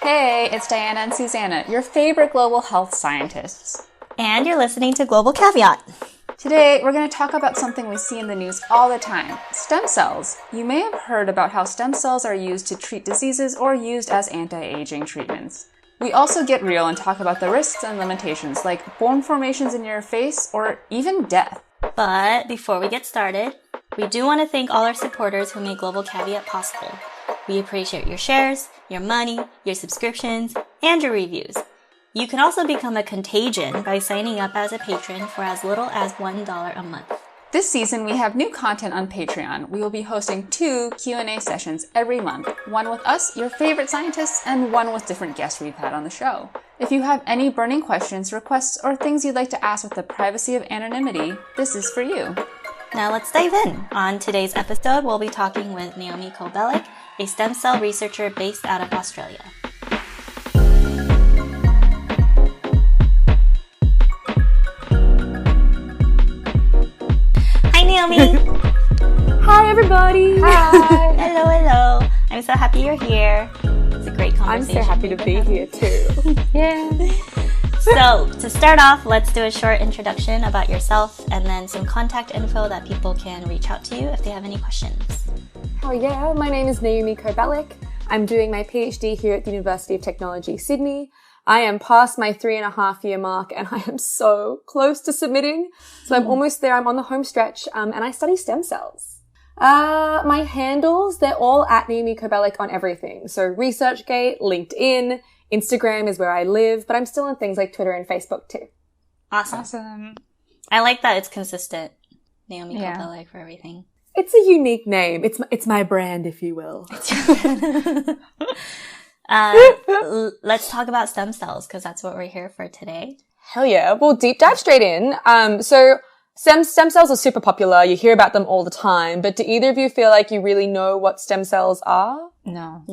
Hey, it's Diana and Susanna, your favorite global health scientists. And you're listening to Global Caveat. Today, we're going to talk about something we see in the news all the time, stem cells. You may have heard about how stem cells are used to treat diseases or used as anti-aging treatments. We also get real and talk about the risks and limitations, like bone formations in your face or even death. But before we get started, we do want to thank all our supporters who make Global Caveat possible. We appreciate your shares, your money, your subscriptions, and your reviews. You can also become a contagion by signing up as a patron for as little as $1 a month. This season, we have new content on Patreon. We will be hosting 2 Q&A sessions every month, one with us, your favorite scientists, and one with different guests we've had on the show. If you have any burning questions, requests, or things you'd like to ask with the privacy of anonymity, this is for you. Now let's dive in. On today's episode, we'll be talking with Naomi Koh Belic, a stem cell researcher based out of Australia. Hi, Naomi. Hi, everybody. Hi. Hello. I'm so happy you're here. It's a great conversation. I'm so happy to be here too. Yeah. So, to start off, let's do a short introduction about yourself and then some contact info that people can reach out to you if they have any questions. Oh yeah, my name is Naomi Koh Belic. I'm doing my PhD here at the University of Technology, Sydney. I am past my 3.5-year mark and I am so close to submitting. So I'm almost there. I'm on the home stretch and I study stem cells. My handles, they're all at Naomi Koh Belic on everything. So ResearchGate, LinkedIn, Instagram is where I live, but I'm still on things like Twitter and Facebook too. Awesome. I like that it's consistent. Naomi Koh Belic for everything. It's a unique name. It's my brand, if you will. Let's talk about stem cells because that's what we're here for today. Hell yeah. We'll deep dive straight in. So stem cells are super popular. You hear about them all the time, but do either of you feel like you really know what stem cells are? No.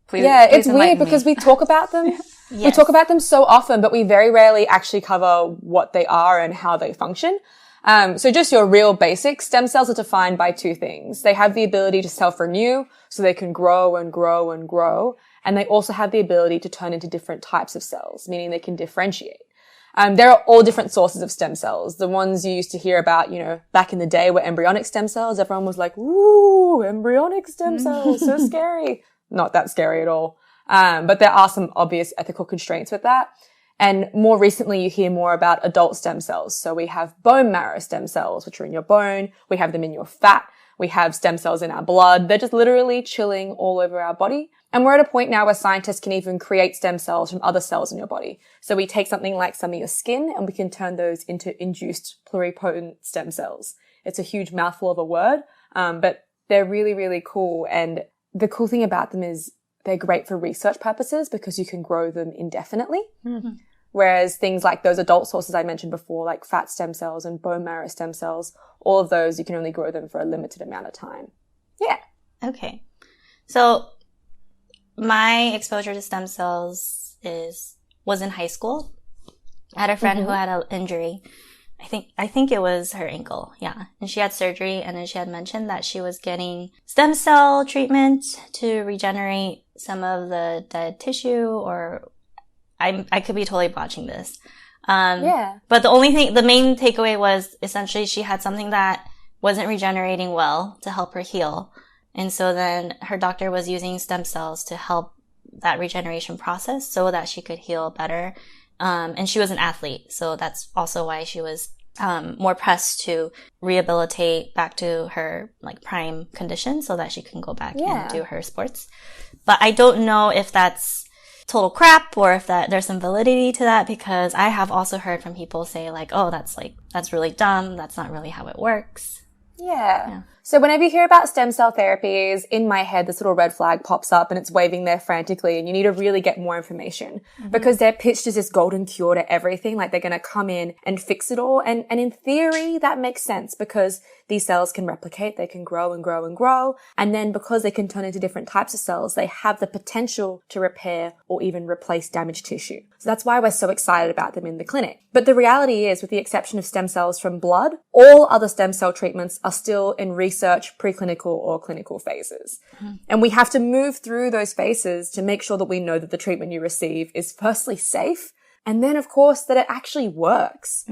Please it's weird because we talk about them. Yes. We talk about them so often, but we very rarely actually cover what they are and how they function. So just your real basics, stem cells are defined by 2 things. They have the ability to self-renew, so they can grow and grow and grow. And they also have the ability to turn into different types of cells, meaning they can differentiate. There are all different sources of stem cells. The ones you used to hear about, back in the day were embryonic stem cells. Everyone was like, ooh, embryonic stem cells, so scary. Not that scary at all. But there are some obvious ethical constraints with that. And more recently, you hear more about adult stem cells. So we have bone marrow stem cells, which are in your bone. We have them in your fat. We have stem cells in our blood. They're just literally chilling all over our body. And we're at a point now where scientists can even create stem cells from other cells in your body. So we take something like some of your skin and we can turn those into induced pluripotent stem cells. It's a huge mouthful of a word, but they're really, really cool. And the cool thing about them is they're great for research purposes because you can grow them indefinitely. Mm-hmm. Whereas things like those adult sources I mentioned before, like fat stem cells and bone marrow stem cells, all of those, you can only grow them for a limited amount of time. Yeah. Okay. So my exposure to stem cells was in high school. I had a friend who had an injury. I think it was her ankle. Yeah. And she had surgery and then she had mentioned that she was getting stem cell treatment to regenerate some of the dead tissue or I could be totally botching this. But the main takeaway was essentially she had something that wasn't regenerating well to help her heal. And so then her doctor was using stem cells to help that regeneration process so that she could heal better. And she was an athlete. So that's also why she was more pressed to rehabilitate back to her prime condition so that she can go back and do her sports. But I don't know if that's total crap or if there's some validity to that because I have also heard from people say that's really dumb. That's not really how it works. Yeah. So whenever you hear about stem cell therapies, in my head, this little red flag pops up and it's waving there frantically and you need to really get more information because they're pitched as this golden cure to everything. Like they're going to come in and fix it all. And in theory, that makes sense because these cells can replicate, they can grow and grow and grow. And then because they can turn into different types of cells, they have the potential to repair or even replace damaged tissue. So that's why we're so excited about them in the clinic. But the reality is, with the exception of stem cells from blood, all other stem cell treatments are still in research research, preclinical, or clinical phases. And we have to move through those phases to make sure that we know that the treatment you receive is firstly safe, and then, of course, that it actually works.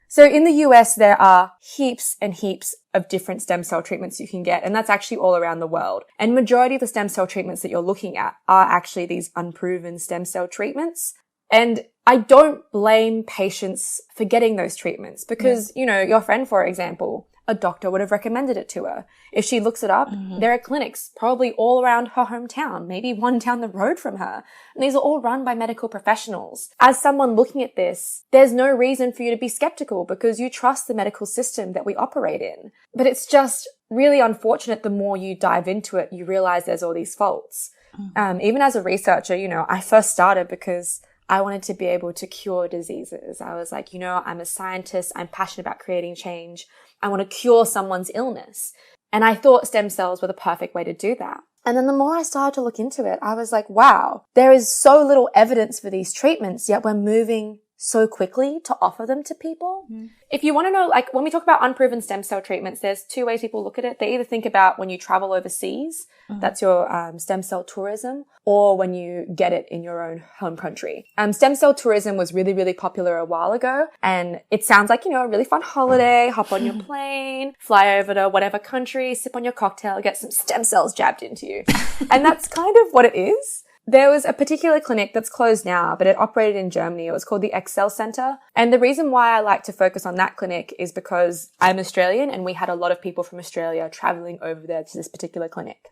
So in the US, there are heaps and heaps of different stem cell treatments you can get, and that's actually all around the world. And majority of the stem cell treatments that you're looking at are actually these unproven stem cell treatments. And I don't blame patients for getting those treatments because, you know, your friend, for example, a doctor would have recommended it to her. If she looks it up, there are clinics probably all around her hometown, maybe one down the road from her. And these are all run by medical professionals. As someone looking at this, there's no reason for you to be skeptical because you trust the medical system that we operate in. But it's just really unfortunate the more you dive into it, you realize there's all these faults. Even as a researcher, you know, I first started because I wanted to be able to cure diseases. I was like, you know, I'm a scientist. I'm passionate about creating change. I want to cure someone's illness. And I thought stem cells were the perfect way to do that. And then the more I started to look into it, I was like, wow, there is so little evidence for these treatments, yet we're moving so quickly to offer them to people. If you want to know, like when we talk about unproven stem cell treatments, there's two ways people look at it. They either think about when you travel overseas, that's your stem cell tourism, or when you get it in your own home country. Stem cell tourism was really, really popular a while ago, and it sounds like, you know, a really fun holiday, hop on your plane, fly over to whatever country, sip on your cocktail, get some stem cells jabbed into you. And that's kind of what it is. There was a particular clinic that's closed now, but it operated in Germany. It was called the Excel Center. And the reason why I like to focus on that clinic is because I'm Australian and we had a lot of people from Australia traveling over there to this particular clinic.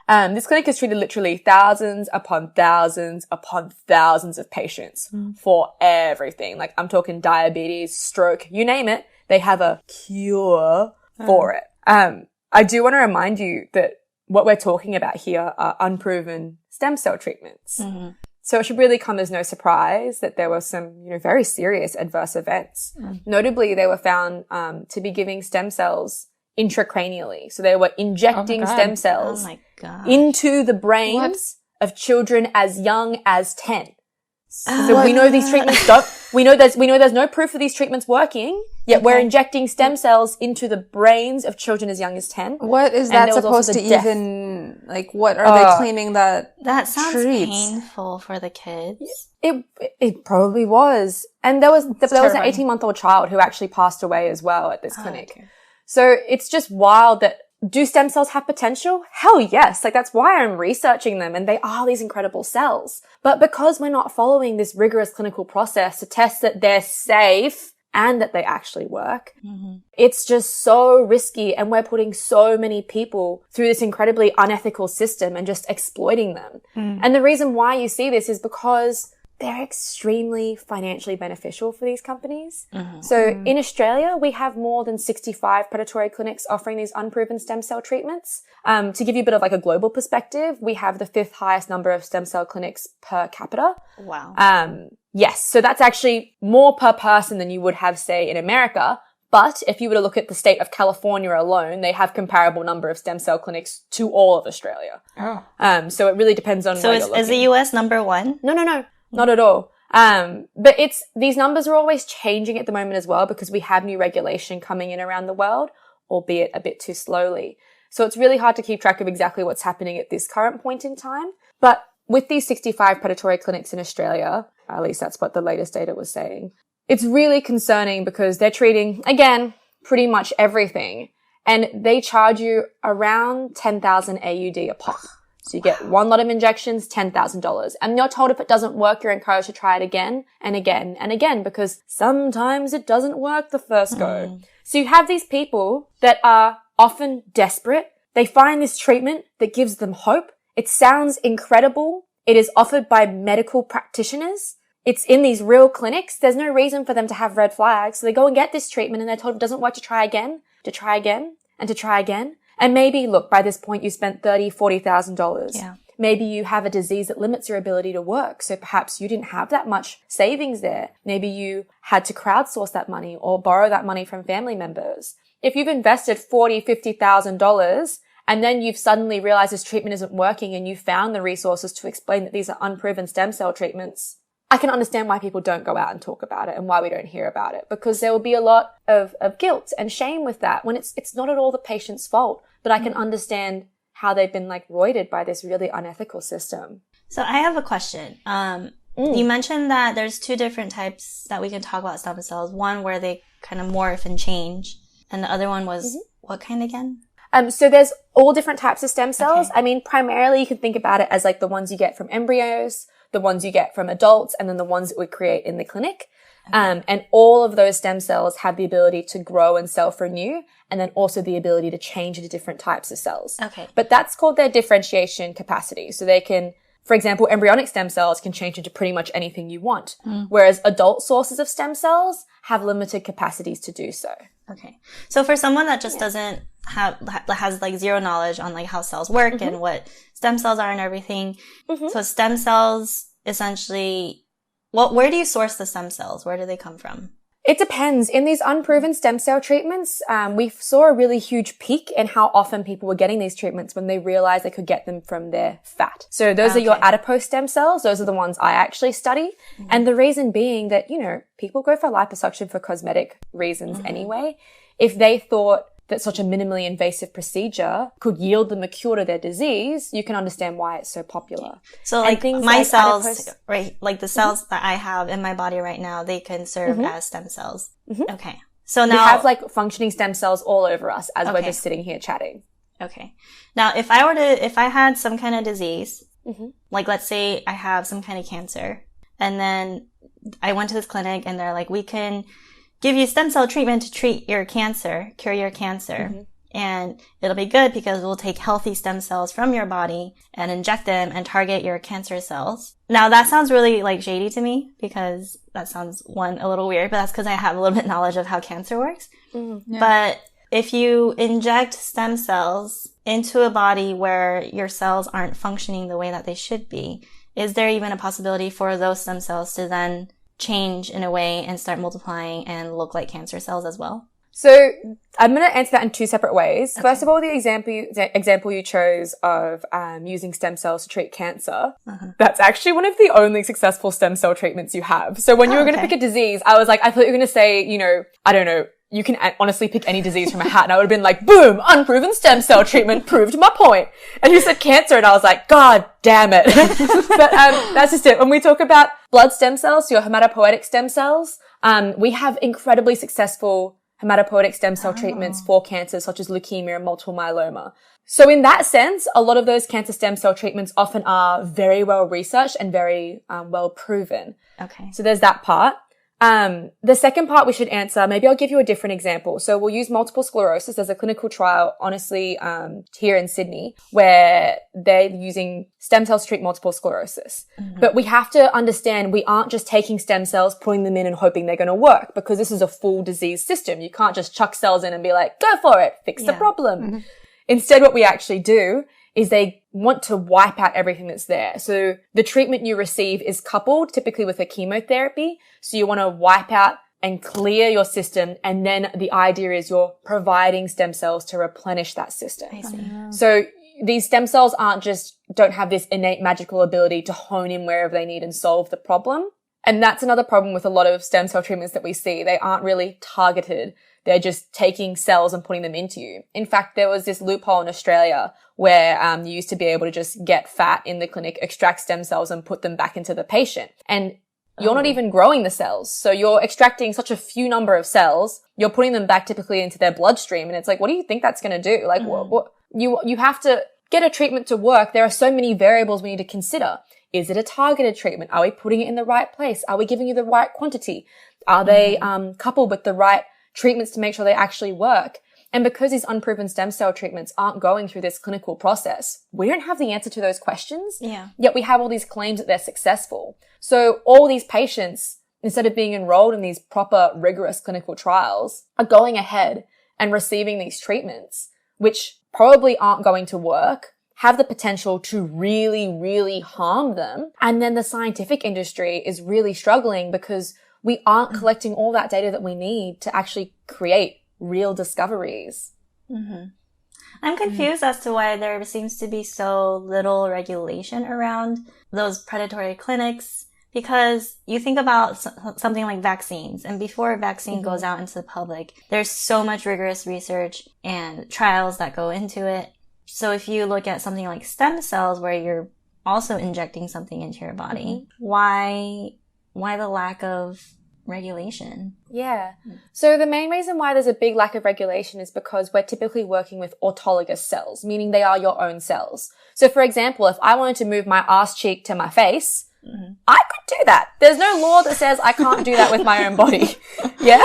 This clinic has treated literally thousands upon thousands upon thousands of patients for everything. Like I'm talking diabetes, stroke, you name it. They have a cure for it. I do want to remind you that what we're talking about here are unproven stem cell treatments. So it should really come as no surprise that there were some, you know, very serious adverse events. Notably, they were found to be giving stem cells intracranially. So they were injecting stem cells into the brains of children as young as 10. So we know these treatments we know there's no proof of these treatments working, yet we're injecting stem cells into the brains of children as young as 10. What is that supposed to even, like, what are they claiming that sounds treats? Painful for the kids. It probably was. And there was an 18-month-old child who actually passed away as well at this clinic. Okay. So it's just wild that, do stem cells have potential? Hell yes. Like that's why I'm researching them, and they are these incredible cells. But because we're not following this rigorous clinical process to test that they're safe and that they actually work, it's just so risky, and we're putting so many people through this incredibly unethical system and just exploiting them. And the reason why you see this is because they're extremely financially beneficial for these companies. So in Australia, we have more than 65 predatory clinics offering these unproven stem cell treatments. To give you a bit of like a global perspective, we have the 5th highest number of stem cell clinics per capita. Wow. Yes. So that's actually more per person than you would have, say, in America. But if you were to look at the state of California alone, they have comparable number of stem cell clinics to all of Australia. So it really depends on where you're looking. So is the US number one? No. Not at all. But these numbers are always changing at the moment as well because we have new regulation coming in around the world, albeit a bit too slowly. So it's really hard to keep track of exactly what's happening at this current point in time. But with these 65 predatory clinics in Australia, at least that's what the latest data was saying, it's really concerning because they're treating, again, pretty much everything. And they charge you around 10,000 AUD a pop. So you get one lot of injections, $10,000. And you're told if it doesn't work, you're encouraged to try it again and again and again because sometimes it doesn't work the first go. So you have these people that are often desperate. They find this treatment that gives them hope. It sounds incredible. It is offered by medical practitioners. It's in these real clinics. There's no reason for them to have red flags. So they go and get this treatment and they're told if it doesn't work to try again, to try again, and to try again. And maybe, look, by this point you spent $30,000, $40,000. Yeah. Maybe you have a disease that limits your ability to work. So perhaps you didn't have that much savings there. Maybe you had to crowdsource that money or borrow that money from family members. If you've invested $40,000, $50,000 and then you've suddenly realized this treatment isn't working and you found the resources to explain that these are unproven stem cell treatments, I can understand why people don't go out and talk about it and why we don't hear about it, because there will be a lot of guilt and shame with that when it's not at all the patient's fault. But I can understand how they've been like roided by this really unethical system. So I have a question. You mentioned that there's two different types that we can talk about stem cells. One where they kind of morph and change, and the other one was what kind again? So there's all different types of stem cells. Okay. I mean, primarily you can think about it as like the ones you get from embryos, the ones you get from adults, and then the ones that we create in the clinic. Okay. And all of those stem cells have the ability to grow and self-renew, and then also the ability to change into different types of cells. Okay. But that's called their differentiation capacity. So they can, for example, embryonic stem cells can change into pretty much anything you want, whereas adult sources of stem cells have limited capacities to do so. Okay. So for someone that just doesn't has like zero knowledge on like how cells work and what stem cells are and everything. So stem cells essentially, where do you source the stem cells? Where do they come from? It depends. In these unproven stem cell treatments, we saw a really huge peak in how often people were getting these treatments when they realized they could get them from their fat. So those are your adipose stem cells. Those are the ones I actually study. And the reason being that, people go for liposuction for cosmetic reasons anyway. If they thought that such a minimally invasive procedure could yield them a cure to their disease, you can understand why it's so popular. So like my cells, right, like the cells that I have in my body right now, they can serve as stem cells. Okay. So now we have like functioning stem cells all over us as we're just sitting here chatting. Okay. Now if I had some kind of disease, like let's say I have some kind of cancer, and then I went to this clinic and they're like, we can give you stem cell treatment to treat your cancer, cure your cancer. And it'll be good because we'll take healthy stem cells from your body and inject them and target your cancer cells. Now that sounds really like shady to me because that sounds a little weird, but that's because I have a little bit knowledge of how cancer works. But if you inject stem cells into a body where your cells aren't functioning the way that they should be, is there even a possibility for those stem cells to then change in a way and start multiplying and look like cancer cells as well? So I'm going to answer that in two separate ways. Okay. First of all, the example you chose of using stem cells to treat cancer, that's actually one of the only successful stem cell treatments you have. So when you were going to pick a disease, I thought you were going to say, I don't know, you can honestly pick any disease from a hat, and I would have been like, boom, unproven stem cell treatment proved my point. And you said cancer, and I was like, God damn it. But that's just it. When we talk about blood stem cells, your hematopoietic stem cells, we have incredibly successful hematopoietic stem cell treatments for cancers such as leukemia and multiple myeloma. So in that sense, a lot of those cancer stem cell treatments often are very well researched and very well proven. Okay. So there's that part. The second part we should answer, maybe I'll give you a different example. So we'll use multiple sclerosis. There's a clinical trial, honestly, here in Sydney where they're using stem cells to treat multiple sclerosis. But we have to understand we aren't just taking stem cells, putting them in and hoping they're going to work, because this is a full disease system. You can't just chuck cells in and be like, go for it, fix the problem. Instead, what we actually do is they want to wipe out everything that's there. So the treatment you receive is coupled typically with a chemotherapy. So you want to wipe out and clear your system. And then the idea is you're providing stem cells to replenish that system. I see. So these stem cells don't have this innate magical ability to hone in wherever they need and solve the problem. And that's another problem with a lot of stem cell treatments that we see. They aren't really targeted. They're just taking cells and putting them into you. In fact, there was this loophole in Australia where you used to be able to just get fat in the clinic, extract stem cells and put them back into the patient. And you're not even growing the cells. So you're extracting such a few number of cells. You're putting them back typically into their bloodstream. And it's like, what do you think that's going to do? Like, what you have to get a treatment to work. There are so many variables we need to consider. Is it a targeted treatment? Are we putting it in the right place? Are we giving you the right quantity? Are they coupled with the right treatments to make sure they actually work? And because these unproven stem cell treatments aren't going through this clinical process, we don't have the answer to those questions. Yet we have all these claims that they're successful. So all these patients, instead of being enrolled in these proper, rigorous clinical trials, are going ahead and receiving these treatments, which probably aren't going to work, have the potential to really, really harm them. And then the scientific industry is really struggling because we aren't collecting all that data that we need to actually create real discoveries. I'm confused as to why there seems to be so little regulation around those predatory clinics, Because you think about something like vaccines, and before a vaccine goes out into the public, there's so much rigorous research and trials that go into it. So if you look at something like stem cells, where you're also injecting something into your body, why the lack of regulation? Yeah. So the main reason why there's a big lack of regulation is because we're typically working with autologous cells, meaning they are your own cells. So for example, if I wanted to move my ass cheek to my face, I could do that. There's no law that says I can't do that with my own body. Yeah.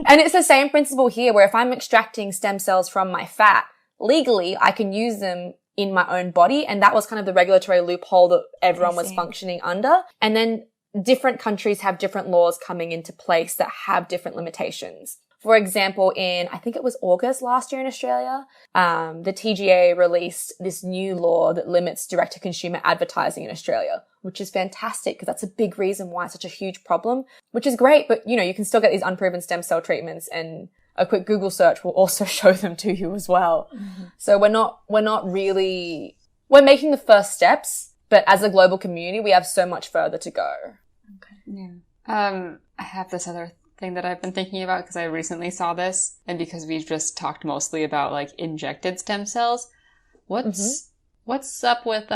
And it's the same principle here, where if I'm extracting stem cells from my fat, legally I can use them in my own body. And that was kind of the regulatory loophole that everyone was functioning under. And then different countries have different laws coming into place that have different limitations. For example, in, I think it was August last year in Australia, the TGA released this new law that limits direct-to-consumer advertising in Australia, which is fantastic because that's a big reason why it's such a huge problem, which is great. But, you can still get these unproven stem cell treatments, and a quick Google search will also show them to you as well. So we're making the first steps, but as a global community, we have so much further to go. Okay. Yeah. I have this other thing that I've been thinking about because I recently saw this, and because we've just talked mostly about like injected stem cells. What's up with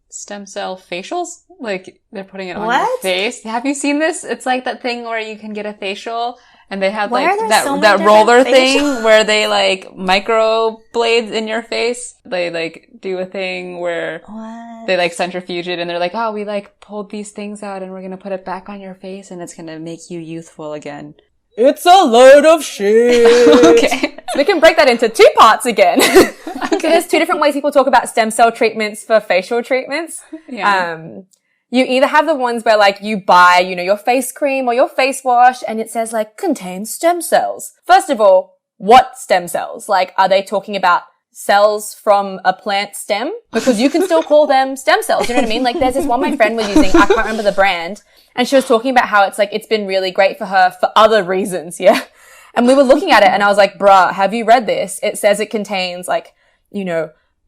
stem cell facials? Like they're putting it on your face. Have you seen this? It's like that thing where you can get a facial and they have like that roller thing where they like micro blades in your face. They like do a thing where they like centrifuge it and they're like, oh, we like pulled these things out and we're going to put it back on your face and it's going to make you youthful again. It's a load of shit. Okay. We can break that into 2 parts again. So there's 2 different ways people talk about stem cell treatments for facial treatments. Yeah. You either have the ones where like you buy, your face cream or your face wash and it says like contains stem cells. First of all, what stem cells? Like, are they talking about cells from a plant stem? Because you can still call them stem cells. You know what I mean? Like there's this one my friend was using, I can't remember the brand, and she was talking about how it's like, it's been really great for her for other reasons. Yeah. And we were looking at it and I was like, bruh, have you read this? It says it contains like,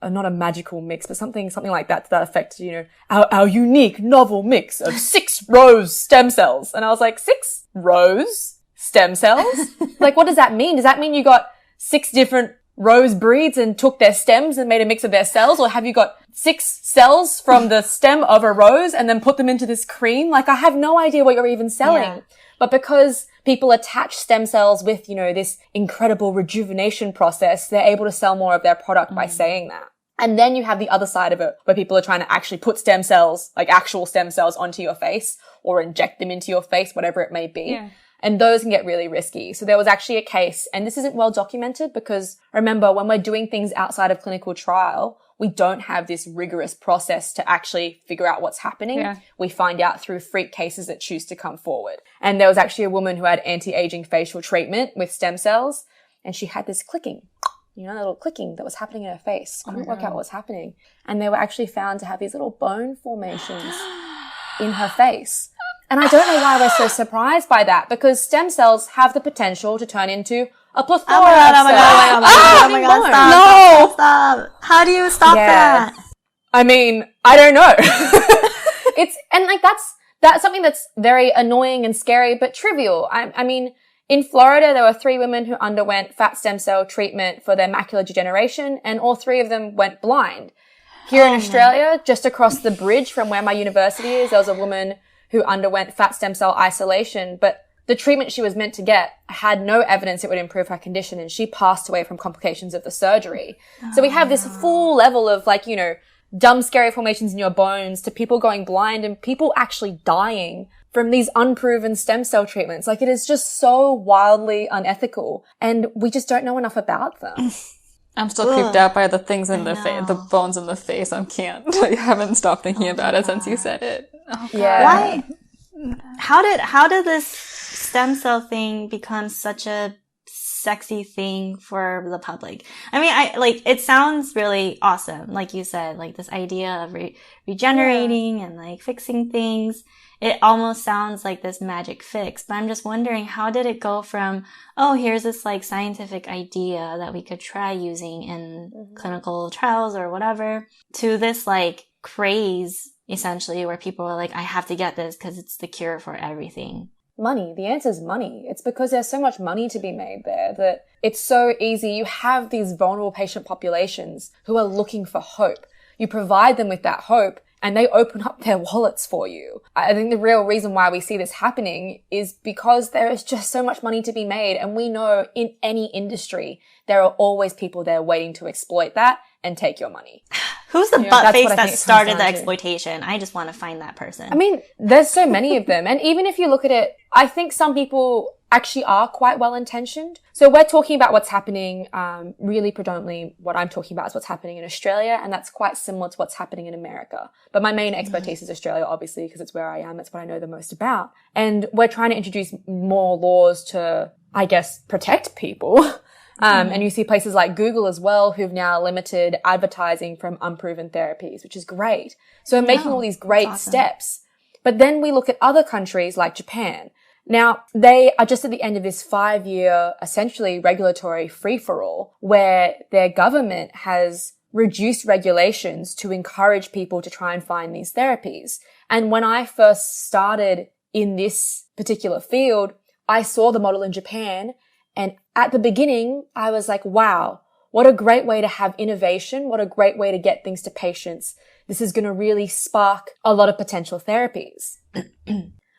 not a magical mix, but something like that to that effect, our unique novel mix of 6 rose stem cells. And I was like, 6 rose stem cells? Like, what does that mean? Does that mean you got 6 different rose breeds and took their stems and made a mix of their cells? Or have you got 6 cells from the stem of a rose and then put them into this cream? Like, I have no idea what you're even selling. Yeah. But because people attach stem cells with, this incredible rejuvenation process, they're able to sell more of their product by saying that. And then you have the other side of it where people are trying to actually put stem cells, like actual stem cells, onto your face or inject them into your face, whatever it may be. Yeah. And those can get really risky. So there was actually a case, and this isn't well documented because remember, when we're doing things outside of clinical trial, we don't have this rigorous process to actually figure out what's happening. Yeah. We find out through freak cases that choose to come forward. And there was actually a woman who had anti-aging facial treatment with stem cells, and she had this clicking, that little clicking that was happening in her face. Couldn't work out what was happening. And they were actually found to have these little bone formations in her face. And I don't know why we're so surprised by that, because stem cells have the potential to turn into a plethora oh my god, stop. How do you stop that? I mean, I don't know. That's something that's very annoying and scary, but trivial. I mean, in Florida, there were 3 women who underwent fat stem cell treatment for their macular degeneration, and all 3 of them went blind. Here in Australia, just across the bridge from where my university is, there was a woman who underwent fat stem cell isolation, but the treatment she was meant to get had no evidence it would improve her condition, and she passed away from complications of the surgery. So we have this full level of dumb, scary formations in your bones to people going blind and people actually dying from these unproven stem cell treatments. Like, it is just so wildly unethical, and we just don't know enough about them. I'm still creeped out by the things in the face, the bones in the face. I can't. I haven't stopped thinking about it since you said it. Oh, yeah. Why? How did this stem cell thing become such a sexy thing for the public? I mean, it sounds really awesome. Like you said, like this idea of regenerating and like fixing things. It almost sounds like this magic fix, but I'm just wondering, how did it go from, here's this like scientific idea that we could try using in clinical trials or whatever, to this like craze essentially, where people are like, I have to get this because it's the cure for everything? Money. The answer is money. It's because there's so much money to be made there that it's so easy. You have these vulnerable patient populations who are looking for hope. You provide them with that hope and they open up their wallets for you. I think the real reason why we see this happening is because there is just so much money to be made. And we know in any industry, there are always people there waiting to exploit that and take your money. Who's the butt face that started the exploitation? I just want to find that person. I mean, there's so many of them. And even if you look at it, I think some people actually are quite well-intentioned. So we're talking about what's happening, really predominantly what I'm talking about is what's happening in Australia, and that's quite similar to what's happening in America. But my main expertise is Australia, obviously, because it's where I am. It's what I know the most about. And we're trying to introduce more laws to, I guess, protect people. And you see places like Google as well, who've now limited advertising from unproven therapies, which is great. So we're making all these great steps. But then we look at other countries like Japan. Now, they are just at the end of this 5-year, essentially regulatory free-for-all, where their government has reduced regulations to encourage people to try and find these therapies. And when I first started in this particular field, I saw the model in Japan. And at the beginning, I was like, wow, what a great way to have innovation. What a great way to get things to patients. This is going to really spark a lot of potential therapies.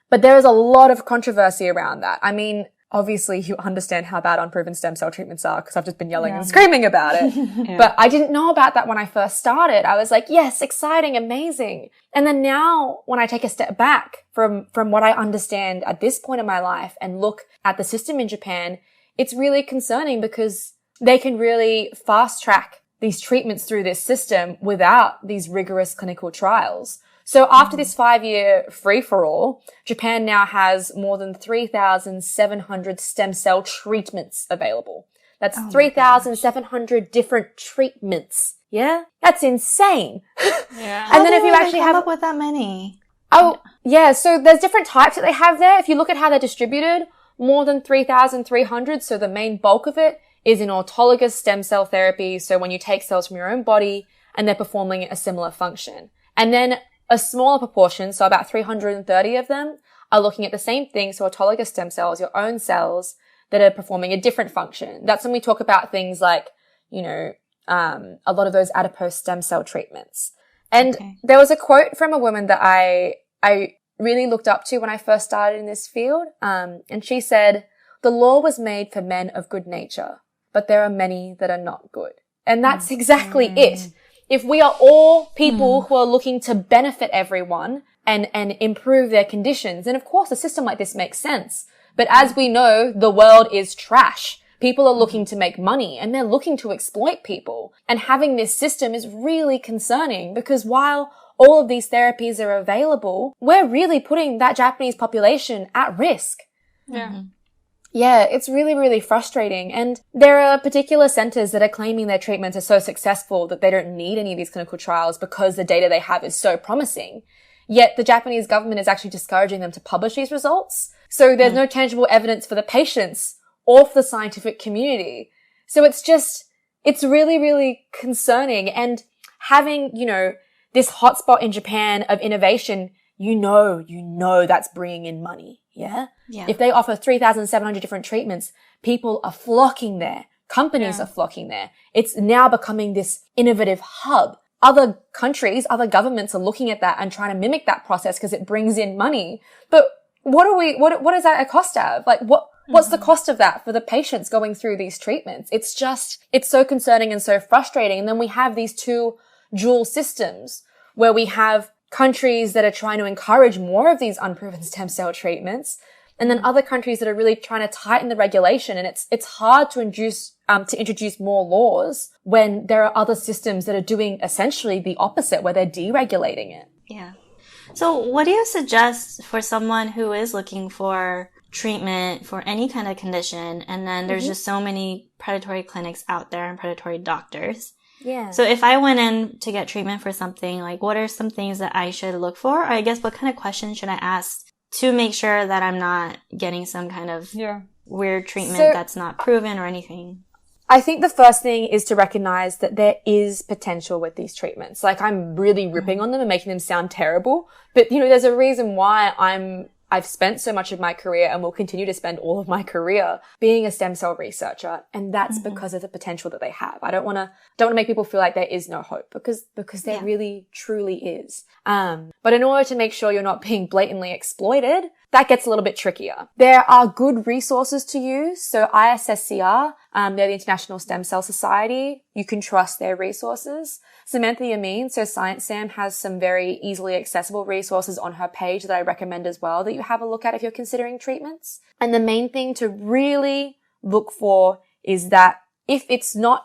But there is a lot of controversy around that. I mean, obviously you understand how bad unproven stem cell treatments are because I've just been yelling and screaming about it. But I didn't know about that when I first started. I was like, yes, exciting, amazing. And then now when I take a step back from what I understand at this point in my life and look at the system in Japan, it's really concerning because they can really fast track these treatments through this system without these rigorous clinical trials. So after this 5-year free-for-all, Japan now has more than 3,700 stem cell treatments available. That's 3,700 different treatments. Yeah? That's insane. Yeah. And then if you actually come up with that many? Oh, yeah. So there's different types that they have there. If you look at how they're distributed, more than 3,300. So the main bulk of it is in autologous stem cell therapy. So when you take cells from your own body and they're performing a similar function. And then a smaller proportion, so about 330 of them, are looking at the same thing. So autologous stem cells, your own cells that are performing a different function. That's when we talk about things like, you know, a lot of those adipose stem cell treatments. And there was a quote from a woman that I really looked up to when I first started in this field. And she said, "The law was made for men of good nature, but there are many that are not good." And that's exactly it. If we are all people who are looking to benefit everyone and improve their conditions, then of course a system like this makes sense. But as we know, the world is trash. People are looking to make money and they're looking to exploit people. And having this system is really concerning because while all of these therapies are available, we're really putting that Japanese population at risk. Yeah. Yeah, it's really, really frustrating. And there are particular centers that are claiming their treatments are so successful that they don't need any of these clinical trials because the data they have is so promising. Yet the Japanese government is actually discouraging them to publish these results. So there's no tangible evidence for the patients or for the scientific community. So it's really, really concerning. And having, you know, this hotspot in Japan of innovation, you know that's bringing in money. Yeah. If they offer 3,700 different treatments, people are flocking there. Companies are flocking there. It's now becoming this innovative hub. Other countries, other governments are looking at that and trying to mimic that process because it brings in money. But what is that a cost of? Like what's the cost of that for the patients going through these treatments? It's so concerning and so frustrating. And then we have these two dual systems where we have countries that are trying to encourage more of these unproven stem cell treatments, and then other countries that are really trying to tighten the regulation. And it's hard to introduce more laws when there are other systems that are doing essentially the opposite, where they're deregulating it. Yeah. So what do you suggest for someone who is looking for treatment for any kind of condition, and then there's just so many predatory clinics out there and predatory doctors? Yeah. So if I went in to get treatment for something, like what are some things that I should look for? Or I guess what kind of questions should I ask to make sure that I'm not getting some kind of weird treatment that's not proven or anything? I think the first thing is to recognize that there is potential with these treatments. Like, I'm really ripping on them and making them sound terrible, but there's a reason why I've spent so much of my career and will continue to spend all of my career being a stem cell researcher. And that's because of the potential that they have. I don't want to make people feel like there is no hope because there really truly is. But in order to make sure you're not being blatantly exploited, that gets a little bit trickier. There are good resources to use. So ISSCR, they're the International Stem Cell Society. You can trust their resources. Samantha Yamin, so Science Sam, has some very easily accessible resources on her page that I recommend as well that you have a look at if you're considering treatments. And the main thing to really look for is that if it's not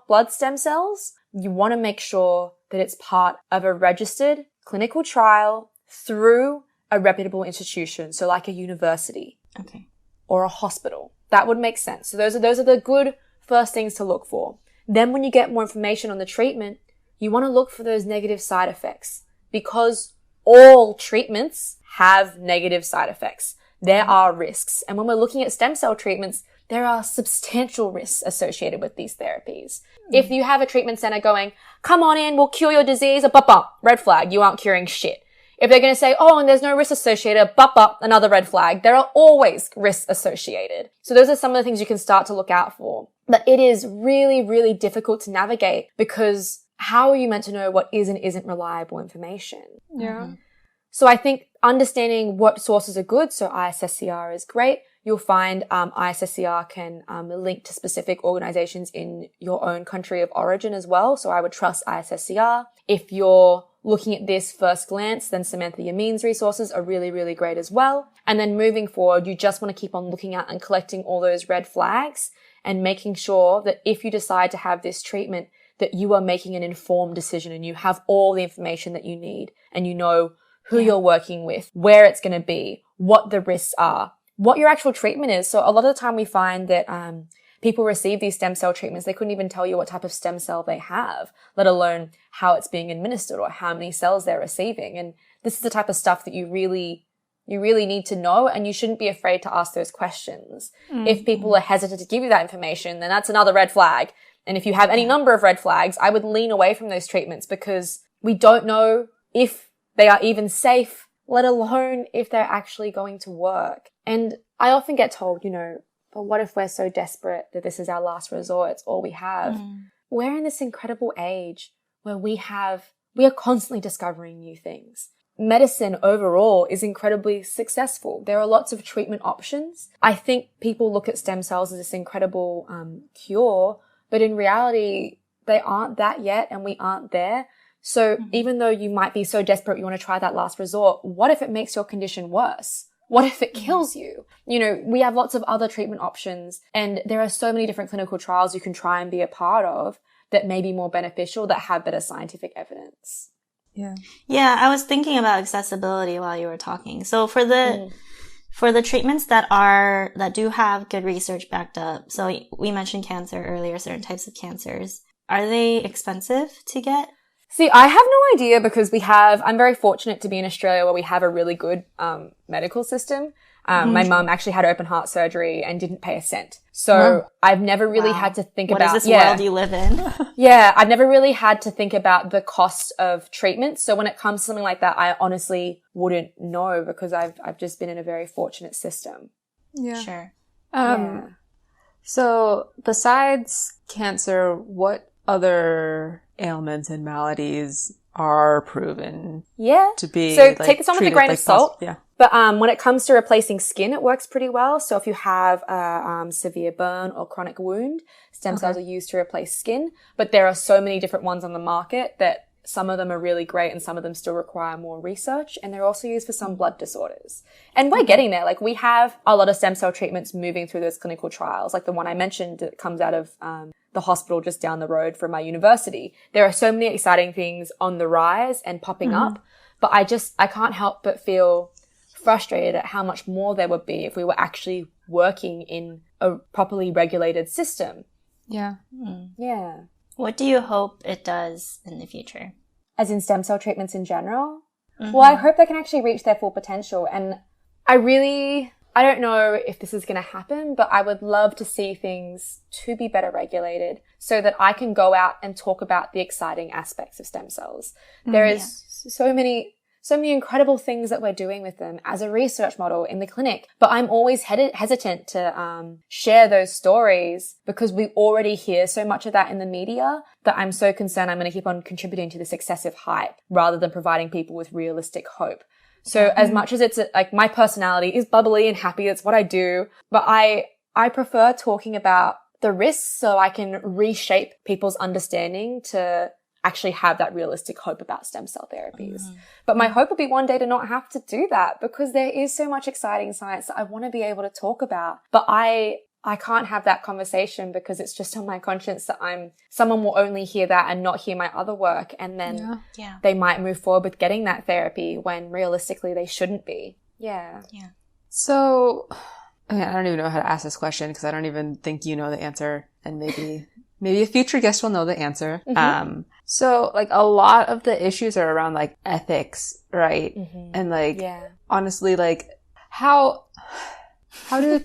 blood stem cells, you want to make sure that it's part of a registered clinical trial through a reputable institution, so like a university. Okay. Or a hospital. That would make sense. So those are the good first things to look for. Then when you get more information on the treatment, you want to look for those negative side effects because all treatments have negative side effects. There are risks. And when we're looking at stem cell treatments, there are substantial risks associated with these therapies. If you have a treatment center going, come on in, we'll cure your disease, red flag, you aren't curing shit. If they're going to say, and there's no risk associated, another red flag, there are always risks associated. So those are some of the things you can start to look out for. But it is really, really difficult to navigate because how are you meant to know what is and isn't reliable information? Yeah. So I think understanding what sources are good, so ISSCR is great. You'll find ISSCR can link to specific organizations in your own country of origin as well. So I would trust ISSCR. If you're looking at this first glance, then Samantha Yamin's resources are really, really great as well. And then moving forward, you just want to keep on looking at and collecting all those red flags and making sure that if you decide to have this treatment, that you are making an informed decision and you have all the information that you need and you know who you're working with, where it's going to be, what the risks are, what your actual treatment is. So a lot of the time we find that people receive these stem cell treatments, they couldn't even tell you what type of stem cell they have, let alone how it's being administered or how many cells they're receiving. And this is the type of stuff that you really need to know, and you shouldn't be afraid to ask those questions. If people are hesitant to give you that information, then that's another red flag. And if you have any number of red flags, I would lean away from those treatments because we don't know if they are even safe, let alone if they're actually going to work. And I often get told, but what if we're so desperate that this is our last resort, it's all we have? We're in this incredible age where we are constantly discovering new things. Medicine overall is incredibly successful. There are lots of treatment options. I think people look at stem cells as this incredible cure, but in reality, they aren't that yet and we aren't there. So even though you might be so desperate you want to try that last resort, what if it makes your condition worse? What if it kills you? We have lots of other treatment options and there are so many different clinical trials you can try and be a part of that may be more beneficial, that have better scientific evidence. Yeah. Yeah, I was thinking about accessibility while you were talking. So for the treatments that do have good research backed up, so we mentioned cancer earlier, certain types of cancers, are they expensive to get? See, I have no idea because I'm very fortunate to be in Australia where we have a really good medical system. My mum actually had open heart surgery and didn't pay a cent. So I've never really had to think about... What is this world you live in? Yeah, I've never really had to think about the cost of treatment. So when it comes to something like that, I honestly wouldn't know because I've just been in a very fortunate system. Yeah. Sure. So besides cancer, what other ailments and maladies are proven to be take this on with a grain of salt. Yeah. But when it comes to replacing skin, it works pretty well. So if you have a severe burn or chronic wound, stem cells are used to replace skin. But there are so many different ones on the market that some of them are really great and some of them still require more research. And they're also used for some blood disorders. And we're getting there. Like we have a lot of stem cell treatments moving through those clinical trials. Like the one I mentioned that comes out of the hospital just down the road from my university. There are so many exciting things on the rise and popping up. But I can't help but feel frustrated at how much more there would be if we were actually working in a properly regulated system. Yeah. Yeah. What do you hope it does in the future? As in stem cell treatments in general? Well, I hope they can actually reach their full potential. And I really I don't know if this is going to happen, but I would love to see things to be better regulated so that I can go out and talk about the exciting aspects of stem cells. There is so many incredible things that we're doing with them as a research model in the clinic. But I'm always hesitant to share those stories because we already hear so much of that in the media that I'm so concerned I'm going to keep on contributing to this excessive hype rather than providing people with realistic hope. So as much as it's like my personality is bubbly and happy, that's what I do. But I prefer talking about the risks so I can reshape people's understanding to actually have that realistic hope about stem cell therapies. But my hope would be one day to not have to do that because there is so much exciting science that I want to be able to talk about. But I can't have that conversation because it's just on my conscience that someone will only hear that and not hear my other work. And then they might move forward with getting that therapy when realistically they shouldn't be. Yeah. So, I don't even know how to ask this question because I don't even think you know the answer, and maybe a future guest will know the answer. So like a lot of the issues are around like ethics, right? And like, honestly, like how do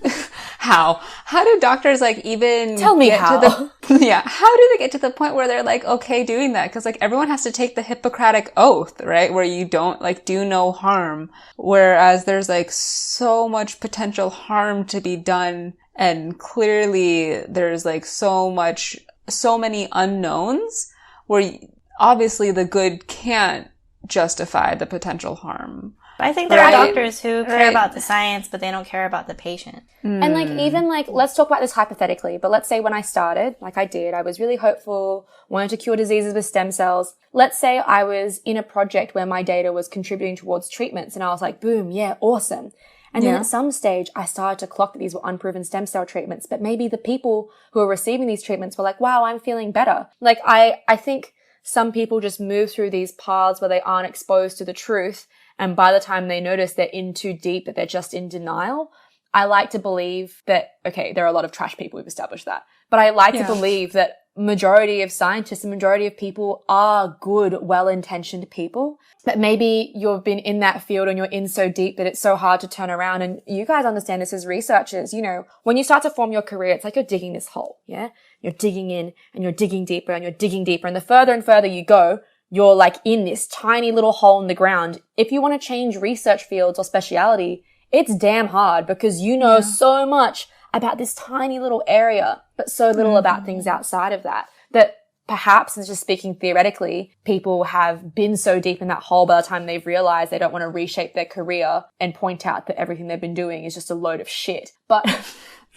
doctors like even tell me how do they get to the point where they're like okay doing that? Because like everyone has to take the Hippocratic oath, right, where you don't like do no harm, whereas there's like so much potential harm to be done, and clearly there's like so many unknowns where obviously the good can't justify the potential harm. But I think there are doctors who care about the science, but they don't care about the patient. And like, even like, let's talk about this hypothetically, but let's say when I started, like I did, I was really hopeful, wanted to cure diseases with stem cells. Let's say I was in a project where my data was contributing towards treatments and I was like, boom, yeah, awesome. And then at some stage, I started to clock that these were unproven stem cell treatments, but maybe the people who are receiving these treatments were like, wow, I'm feeling better. Like, I think some people just move through these paths where they aren't exposed to the truth. And by the time they notice they're in too deep, that they're just in denial. I like to believe that, okay, there are a lot of trash people, we've established that. But I like to believe that majority of scientists and majority of people are good, well-intentioned people. But maybe you've been in that field and you're in so deep that it's so hard to turn around. And you guys understand this as researchers, you know, when you start to form your career, it's like you're digging this hole, yeah? You're digging in and you're digging deeper and you're digging deeper. And the further and further you go, you're like in this tiny little hole in the ground. If you want to change research fields or speciality, it's damn hard because you know so much about this tiny little area, but so little about things outside of that, that perhaps, and just speaking theoretically, people have been so deep in that hole by the time they've realized they don't want to reshape their career and point out that everything they've been doing is just a load of shit. But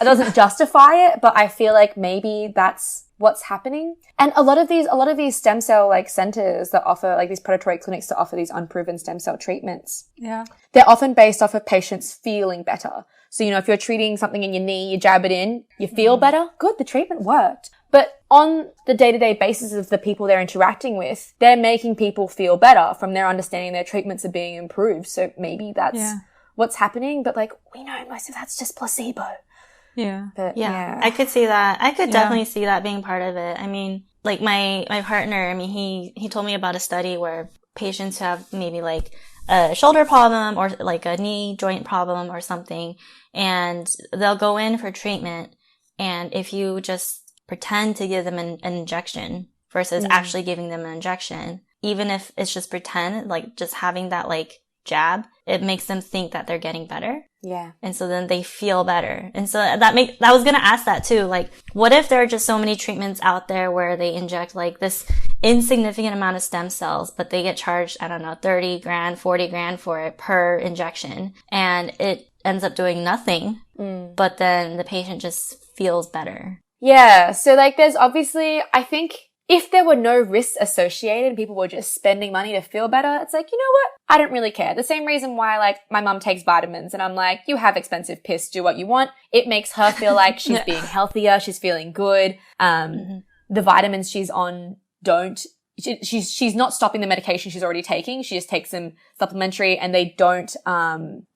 it doesn't justify it, but I feel like maybe that's what's happening. And a lot of these stem cell like centers that offer like these predatory clinics that offer these unproven stem cell treatments. Yeah. They're often based off of patients feeling better. So, you know, if you're treating something in your knee, you jab it in, you feel better. Good. The treatment worked. But on the day-to-day basis of the people they're interacting with, they're making people feel better from their understanding their treatments are being improved. So maybe that's what's happening. But like, we know most of that's just placebo. Yeah. But, I could see that. I could definitely see that being part of it. I mean, like my partner, I mean, he told me about a study where patients who have maybe like a shoulder problem or like a knee joint problem or something, and they'll go in for treatment. And if you just pretend to give them an injection versus actually giving them an injection, even if it's just pretend, like just having that like jab, it makes them think that they're getting better. Yeah. And so then they feel better. And so I was going to ask that too. Like, what if there are just so many treatments out there where they inject like this insignificant amount of stem cells, but they get charged, I don't know, 30 grand, 40 grand for it per injection. And it ends up doing nothing, but then the patient just feels better. Yeah. So like there's obviously, I think if there were no risks associated and people were just spending money to feel better, it's like, you know what? I don't really care. The same reason why like my mum takes vitamins and I'm like, you have expensive piss, do what you want. It makes her feel like she's being healthier. She's feeling good. The vitamins she's on she's not stopping the medication she's already taking. She just takes them supplementary and they don't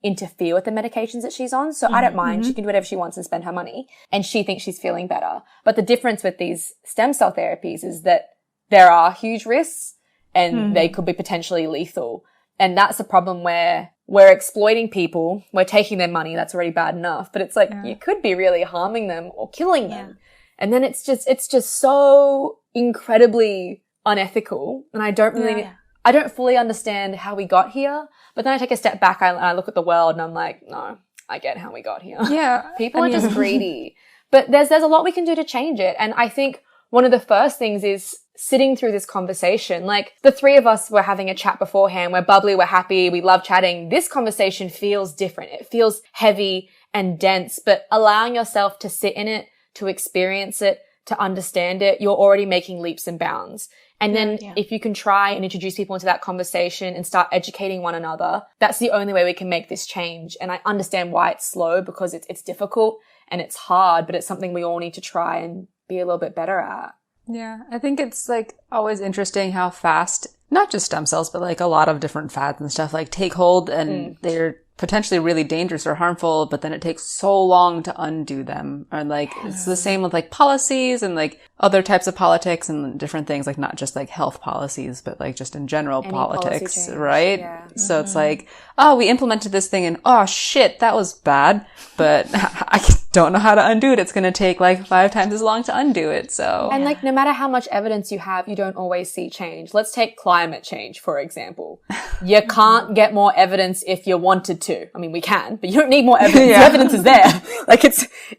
interfere with the medications that she's on. So I don't mind. She can do whatever she wants and spend her money. And she thinks she's feeling better. But the difference with these stem cell therapies is that there are huge risks and they could be potentially lethal. And that's a problem where we're exploiting people, we're taking their money, that's already bad enough. But it's like, you could be really harming them or killing them. And then it's just so incredibly unethical. And I don't really, I don't fully understand how we got here. But then I take a step back and I look at the world and I'm like, no, I get how we got here. Yeah. People are just greedy. But there's a lot we can do to change it. And I think one of the first things is sitting through this conversation. Like the three of us were having a chat beforehand. We're bubbly, we're happy, we love chatting. This conversation feels different. It feels heavy and dense, but allowing yourself to sit in it, to experience it, to understand it, you're already making leaps and bounds. And then if you can try and introduce people into that conversation and start educating one another, that's the only way we can make this change. And I understand why it's slow, because it's difficult and it's hard, but it's something we all need to try and be a little bit better at. Yeah, I think it's like always interesting how fast, not just stem cells, but like a lot of different fads and stuff like take hold, and they're potentially really dangerous or harmful, but then it takes so long to undo them. Or like, it's the same with like policies and like other types of politics and different things, like not just like health policies, but like just in general politics, right? Yeah. So it's like, oh, we implemented this thing and oh shit, that was bad, but I don't know how to undo it. It's going to take like 5 times as long to undo it. So. And like, no matter how much evidence you have, you don't always see change. Let's take climate change, for example. You can't get more evidence if you wanted to. I mean, we can, but you don't need more evidence. The evidence is there. Like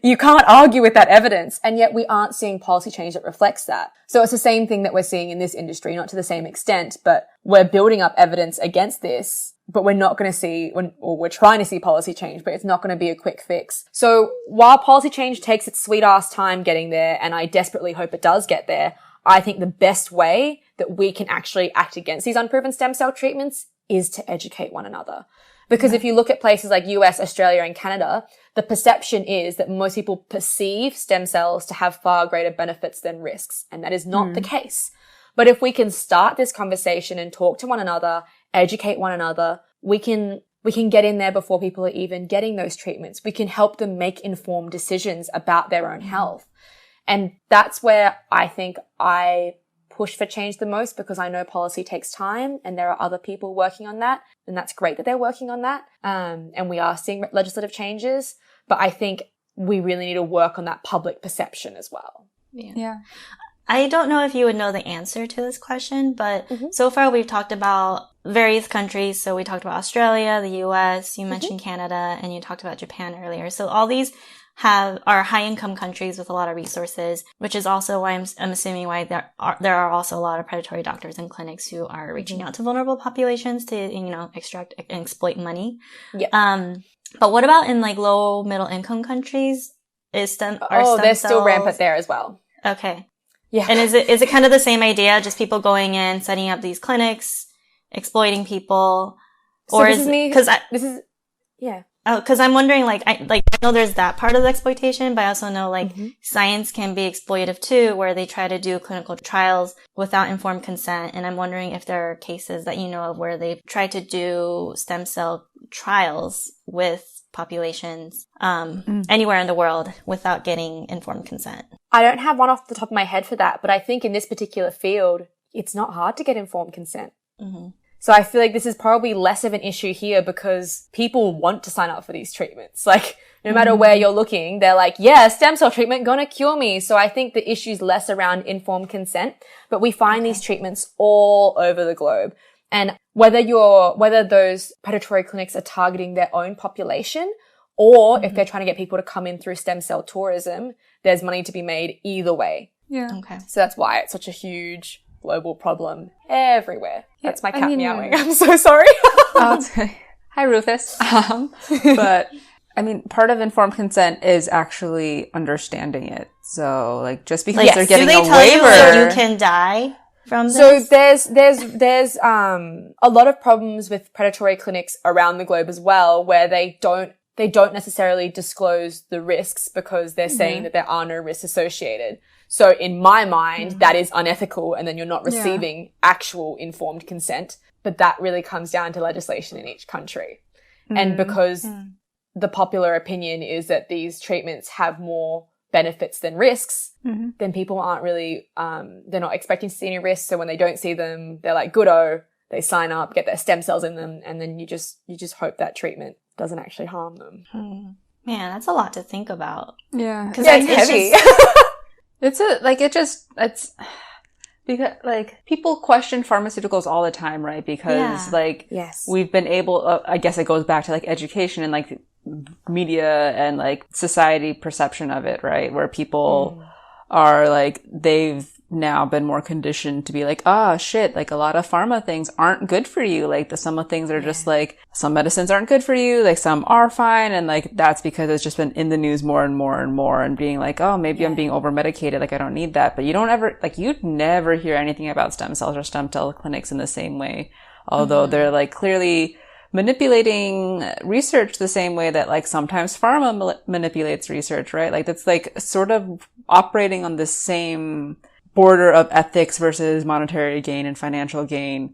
you can't argue with that evidence. And yet we aren't seeing policy change that reflects that. So it's the same thing that we're seeing in this industry, not to the same extent, but we're building up evidence against this, but we're not going to see, or we're trying to see policy change, but it's not going to be a quick fix. So while policy change takes its sweet ass time getting there, and I desperately hope it does get there, I think the best way that we can actually act against these unproven stem cell treatments is to educate one another. Because if you look at places like US, Australia, and Canada, the perception is that most people perceive stem cells to have far greater benefits than risks. And that is not the case. But if we can start this conversation and talk to one another, educate one another, we can get in there before people are even getting those treatments. We can help them make informed decisions about their own health. And that's where I think I push for change the most, because I know policy takes time and there are other people working on that. And that's great that they're working on that. And we are seeing legislative changes, but I think we really need to work on that public perception as well. Yeah. I don't know if you would know the answer to this question, but so far we've talked about various countries. So we talked about Australia, the US, you mentioned Canada, and you talked about Japan earlier. So all these are high income countries with a lot of resources, which is also why I'm assuming why there are also a lot of predatory doctors and clinics who are reaching out to vulnerable populations to, extract and exploit money. Yeah. But what about in like low middle income countries? They're still rampant there as well. Okay. Yeah. And is it kind of the same idea? Just people going in, setting up these clinics, exploiting people? Or because I'm wondering, I know there's that part of the exploitation, but I also know science can be exploitive too, where they try to do clinical trials without informed consent. And I'm wondering if there are cases that you know of where they've tried to do stem cell trials with populations anywhere in the world without getting informed consent. I don't have one off the top of my head for that, but I think in this particular field, it's not hard to get informed consent. So I feel like this is probably less of an issue here because people want to sign up for these treatments. Like, no matter where you're looking, they're like, yeah, stem cell treatment gonna cure me. So I think the issue's less around informed consent, but we find these treatments all over the globe. And whether those predatory clinics are targeting their own population or if they're trying to get people to come in through stem cell tourism, there's money to be made either way. Yeah. Okay. So that's why it's such a huge global problem everywhere. That's my cat meowing. I'm so sorry. Hi, Rufus. But I mean, part of informed consent is actually understanding it. So, like, just because they're getting a waiver, tell you that you can die from this? So there's a lot of problems with predatory clinics around the globe as well, where they don't necessarily disclose the risks because they're saying that there are no risks associated. So in my mind, that is unethical, and then you're not receiving actual informed consent. But that really comes down to legislation in each country. And because the popular opinion is that these treatments have more benefits than risks, then people aren't really, they're not expecting to see any risks. So when they don't see them, they're like, good-o, they sign up, get their stem cells in them, and then you just hope that treatment doesn't actually harm them. Man, that's a lot to think about. Yeah. Because it's heavy. It's because like people question pharmaceuticals all the time, right? Because we've been able, I guess it goes back to like education and like media and like society perception of it, right? Where people are like, they've now been more conditioned to be like, oh shit, like a lot of pharma things aren't good for you. Like some of things are just like, some medicines aren't good for you. Like some are fine. And like, that's because it's just been in the news more and more and more and being like, oh, maybe I'm being over medicated. Like I don't need that. But you'd never hear anything about stem cells or stem cell clinics in the same way. Although they're like clearly manipulating research the same way that like sometimes pharma manipulates research, right? Like that's like sort of operating on the same border of ethics versus monetary gain and financial gain,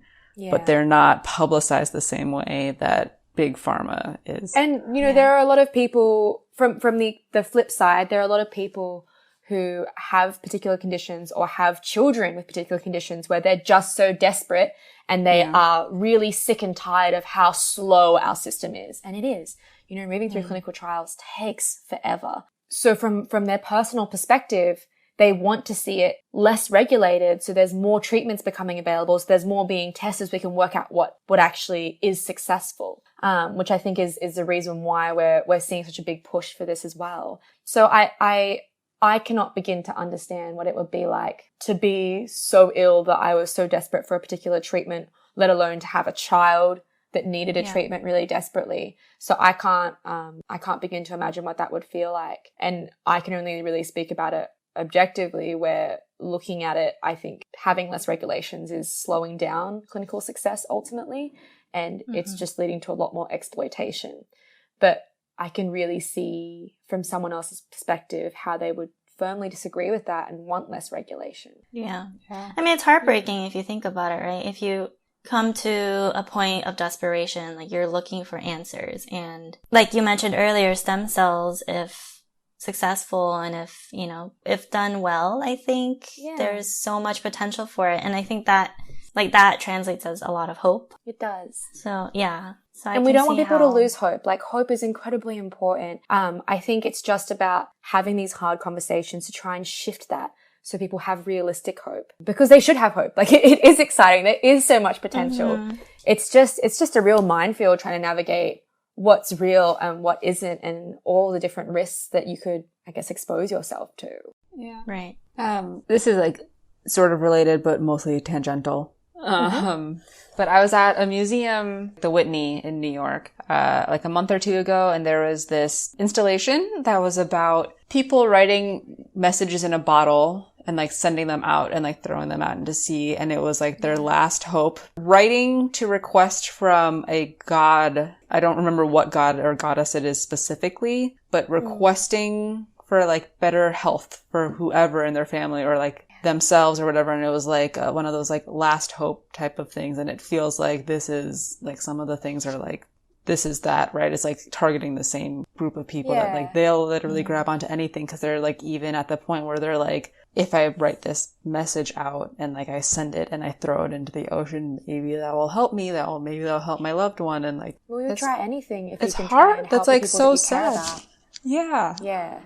but they're not publicized the same way that big pharma is. And, there are a lot of people from the flip side, there are a lot of people who have particular conditions or have children with particular conditions where they're just so desperate and they are really sick and tired of how slow our system is. And it is. Moving through clinical trials takes forever. So from their personal perspective, they want to see it less regulated. So there's more treatments becoming available. So there's more being tested so we can work out what actually is successful. Which I think is the reason why we're seeing such a big push for this as well. So I cannot begin to understand what it would be like to be so ill that I was so desperate for a particular treatment, let alone to have a child that needed a treatment really desperately. So I can't begin to imagine what that would feel like. And I can only really speak about it objectively, where looking at it, I think having less regulations is slowing down clinical success ultimately, and it's just leading to a lot more exploitation. But I can really see from someone else's perspective how they would firmly disagree with that and want less regulation. Yeah. I mean, it's heartbreaking if you think about it, right? If you come to a point of desperation, like you're looking for answers. And like you mentioned earlier, stem cells, if successful and if done well, I think there's so much potential for it. And I think that translates as a lot of hope. It does. So yeah. And we don't want people to lose hope. Like hope is incredibly important. I think it's just about having these hard conversations to try and shift that so people have realistic hope, because they should have hope. Like it is exciting. There is so much potential. It's just a real minefield trying to navigate what's real and what isn't, and all the different risks that you could, I guess, expose yourself to. Yeah. Right. This is like sort of related, but mostly tangential. But I was at a museum, the Whitney in New York, like a month or two ago, and there was this installation that was about people writing messages in a bottle and like sending them out and like throwing them out into sea. And it was like their last hope. Writing to request from a god, I don't remember what god or goddess it is specifically, but requesting for like better health for whoever in their family or like themselves or whatever. And it was like one of those like last hope type of things. And it feels like this is like some of the things are like, this is that, right? It's like targeting the same group of people that like they'll literally grab onto anything, because they're like even at the point where they're like, if I write this message out and like I send it and I throw it into the ocean, maybe that will help me. Maybe that'll help my loved one. And like, well, you'll try anything if you can. It's hard. Try and That's help like the people so that you care sad. about. Yeah. Yeah.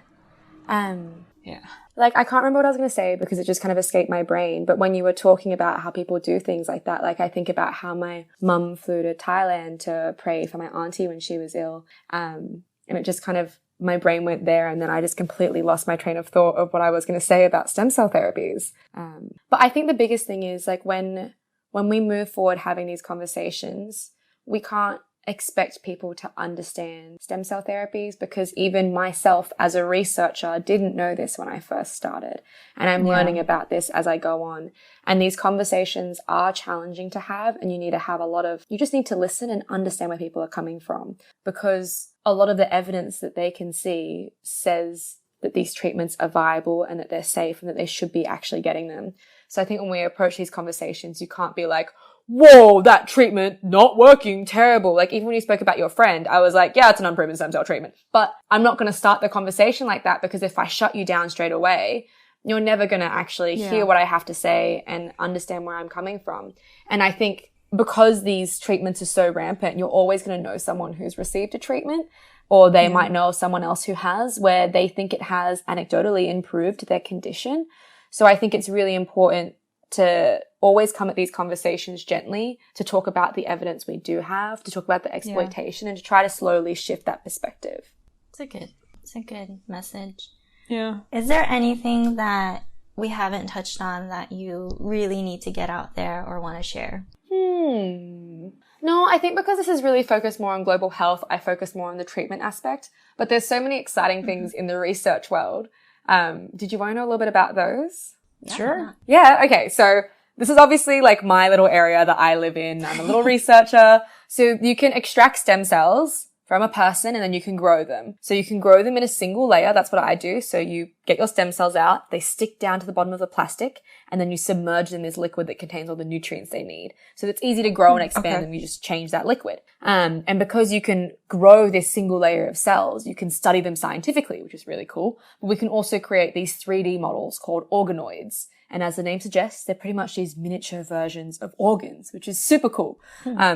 Yeah. Like, I can't remember what I was going to say because it just kind of escaped my brain. But when you were talking about how people do things like that, like I think about how my mum flew to Thailand to pray for my auntie when she was ill. And it just kind of, my brain went there, and then I just completely lost my train of thought of what I was going to say about stem cell therapies. But I think the biggest thing is like when we move forward having these conversations, we can't expect people to understand stem cell therapies, because even myself as a researcher didn't know this when I first started, and I'm learning about this as I go on. And these conversations are challenging to have, and you just need to listen and understand where people are coming from, because a lot of the evidence that they can see says that these treatments are viable and that they're safe and that they should be actually getting them. So I think when we approach these conversations, you can't be like, whoa, that treatment not working, terrible. Like even when you spoke about your friend, I was like, yeah, it's an unproven stem cell treatment. But I'm not going to start the conversation like that, because if I shut you down straight away, you're never going to actually hear what I have to say and understand where I'm coming from. And I think because these treatments are so rampant, you're always going to know someone who's received a treatment, or they might know someone else who has, where they think it has anecdotally improved their condition. So I think it's really important to always come at these conversations gently, to talk about the evidence we do have, to talk about the exploitation, and to try to slowly shift that perspective. It's a good message. Yeah. Is there anything that we haven't touched on that you really need to get out there or want to share? No, I think because this is really focused more on global health, I focus more on the treatment aspect. But there's so many exciting things in the research world. Did you want to know a little bit about those? Sure. Yeah. Okay. So this is obviously like my little area that I live in. I'm a little researcher. So you can extract stem cells from a person and then you can grow them. So you can grow them in a single layer. That's what I do. So you get your stem cells out, they stick down to the bottom of the plastic, and then you submerge them in this liquid that contains all the nutrients they need. So it's easy to grow and expand them. You just change that liquid. And because you can grow this single layer of cells, you can study them scientifically, which is really cool. But we can also create these 3D models called organoids. And as the name suggests, they're pretty much these miniature versions of organs, which is super cool.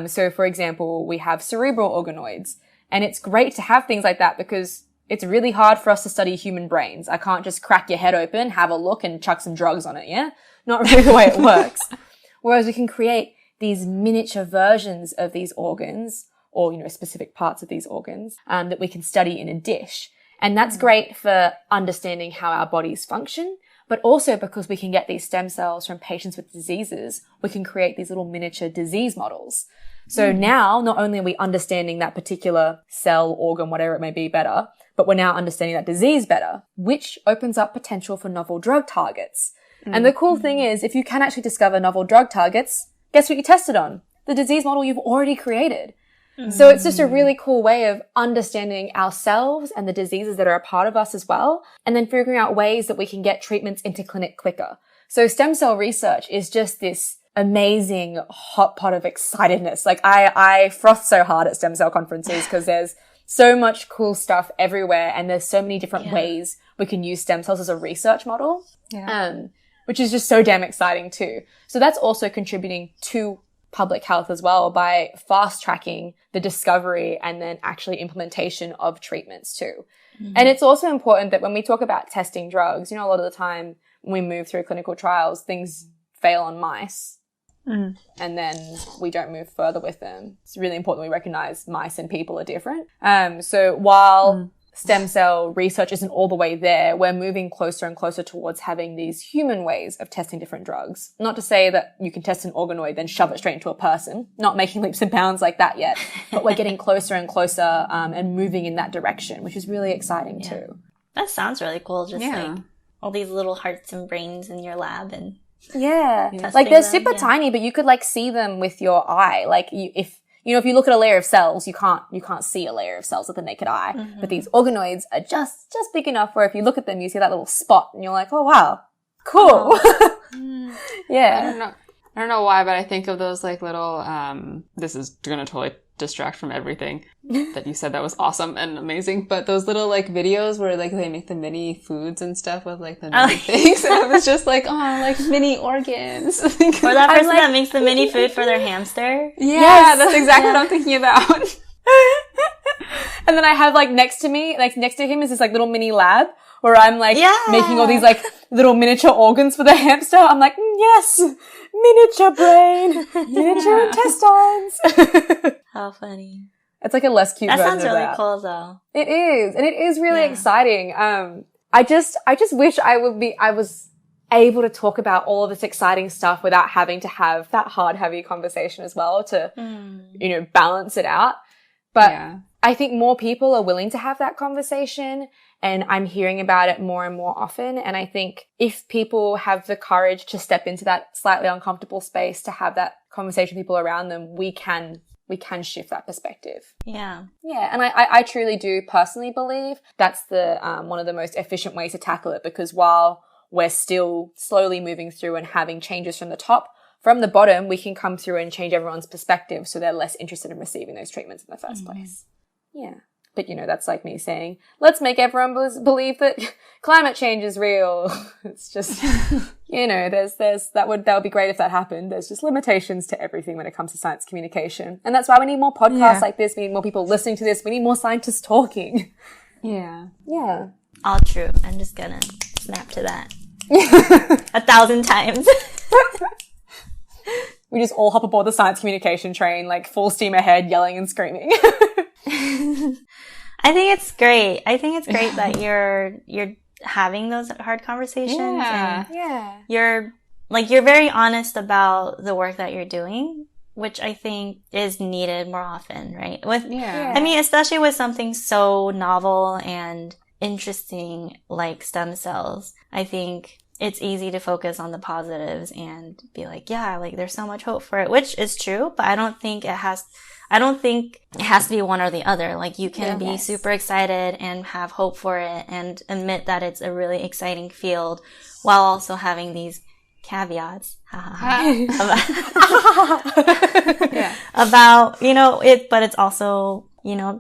So for example, we have cerebral organoids. And it's great to have things like that because it's really hard for us to study human brains. I can't just crack your head open, have a look, and chuck some drugs on it, yeah? Not really the way it works. Whereas we can create these miniature versions of these organs, or, specific parts of these organs, that we can study in a dish. And that's great for understanding how our bodies function, but also because we can get these stem cells from patients with diseases, we can create these little miniature disease models. So now, not only are we understanding that particular cell, organ, whatever it may be better, but we're now understanding that disease better, which opens up potential for novel drug targets. And the cool thing is, if you can actually discover novel drug targets, guess what you tested on? The disease model you've already created. So it's just a really cool way of understanding ourselves and the diseases that are a part of us as well, and then figuring out ways that we can get treatments into clinic quicker. So stem cell research is just this amazing hot pot of excitedness. Like I froth so hard at stem cell conferences because there's so much cool stuff everywhere, and there's so many different ways we can use stem cells as a research model, which is just so damn exciting too. So that's also contributing to public health as well by fast tracking the discovery and then actually implementation of treatments too. And it's also important that when we talk about testing drugs, a lot of the time when we move through clinical trials, things fail on mice. And then we don't move further with them. It's really important we recognize mice and people are different. So while stem cell research isn't all the way there, we're moving closer and closer towards having these human ways of testing different drugs. Not to say that you can test an organoid, then shove it straight into a person. Not making leaps and bounds like that yet. But we're getting closer and closer and moving in that direction, which is really exciting too. That sounds really cool. Just like all these little hearts and brains in your lab and like they're super tiny, but you could like see them with your eye. Like if you look at a layer of cells, you can't see a layer of cells with the naked eye. But these organoids are just big enough where if you look at them, you see that little spot and you're like, oh wow, cool. I don't know why, but I think of those like little, this is going to totally distract from everything that you said that was awesome and amazing, but those little like videos where like they make the mini foods and stuff with like the mini things, and I was just like, oh, like mini organs. Or that person that makes the mini food for their hamster. That's exactly what I'm thinking about. And then I have like next to him is this like little mini lab where I'm like making all these like little miniature organs for the hamster. I'm like, yes, miniature brain, miniature intestines. How funny. It's like a less cute version of that. That sounds really cool though. It is. And it is really exciting. I just wish I was able to talk about all of this exciting stuff without having to have that hard, heavy conversation as well to, balance it out. But I think more people are willing to have that conversation, and I'm hearing about it more and more often. And I think if people have the courage to step into that slightly uncomfortable space to have that conversation with people around them, we can shift that perspective. Yeah. Yeah. And I truly do personally believe that's the, one of the most efficient ways to tackle it, because while we're still slowly moving through and having changes from the top, from the bottom, we can come through and change everyone's perspective so they're less interested in receiving those treatments in the first place. Yeah. But, that's like me saying, let's make everyone believe that climate change is real. It's just, that would be great if that happened. There's just limitations to everything when it comes to science communication. And that's why we need more podcasts like this. We need more people listening to this. We need more scientists talking. Yeah. Yeah. All true. I'm just gonna snap to that 1,000 times. We just all hop aboard the science communication train, like full steam ahead, yelling and screaming. I think it's great. I think it's great that you're having those hard conversations. Yeah. You're very honest about the work that you're doing, which I think is needed more often, right? I mean, especially with something so novel and interesting like stem cells, I think it's easy to focus on the positives and be like, there's so much hope for it, which is true, but I don't think it has to be one or the other. Like, you can be super excited and have hope for it and admit that it's a really exciting field while also having these caveats about, it, but it's also,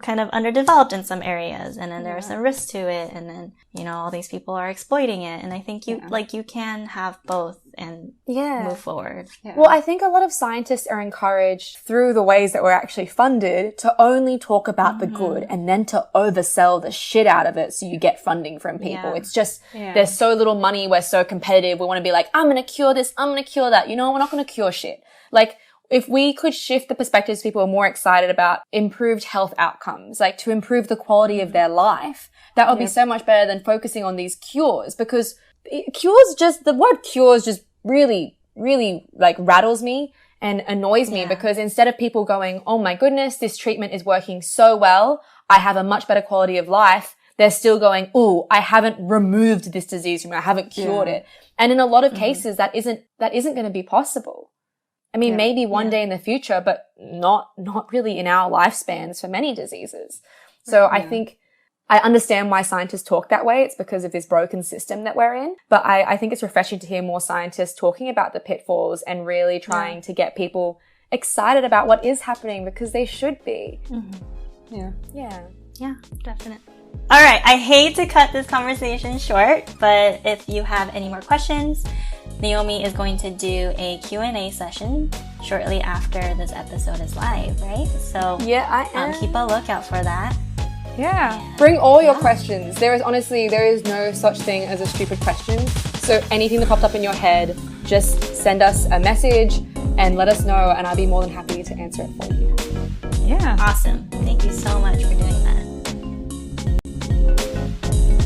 kind of underdeveloped in some areas, and then there are some risks to it, and then, all these people are exploiting it, and I think you can have both and move forward. Yeah. Well, I think a lot of scientists are encouraged through the ways that we're actually funded to only talk about the good and then to oversell the shit out of it so you get funding from people. It's just, there's so little money, we're so competitive, we want to be like, I'm going to cure this, I'm going to cure that. We're not going to cure shit. Like, if we could shift the perspectives, people are more excited about improved health outcomes, like to improve the quality of their life, that would be so much better than focusing on these cures, because the word cures just really, really like rattles me and annoys me, because instead of people going, oh my goodness, this treatment is working so well, I have a much better quality of life, they're still going, ooh, I haven't removed this disease from me, I haven't cured it. And in a lot of cases, that isn't going to be possible. I mean, maybe one day in the future, but not really in our lifespans for many diseases. So I think I understand why scientists talk that way. It's because of this broken system that we're in. But I think it's refreshing to hear more scientists talking about the pitfalls and really trying to get people excited about what is happening, because they should be. Yeah, definitely. All right, I hate to cut this conversation short, but if you have any more questions, Naomi is going to do a Q&A session shortly after this episode is live, right? So I am. Keep a lookout for that. Yeah. Bring all your questions. There is no such thing as a stupid question. So anything that popped up in your head, just send us a message and let us know, and I'll be more than happy to answer it for you. Yeah. Awesome. Thank you so much for doing that.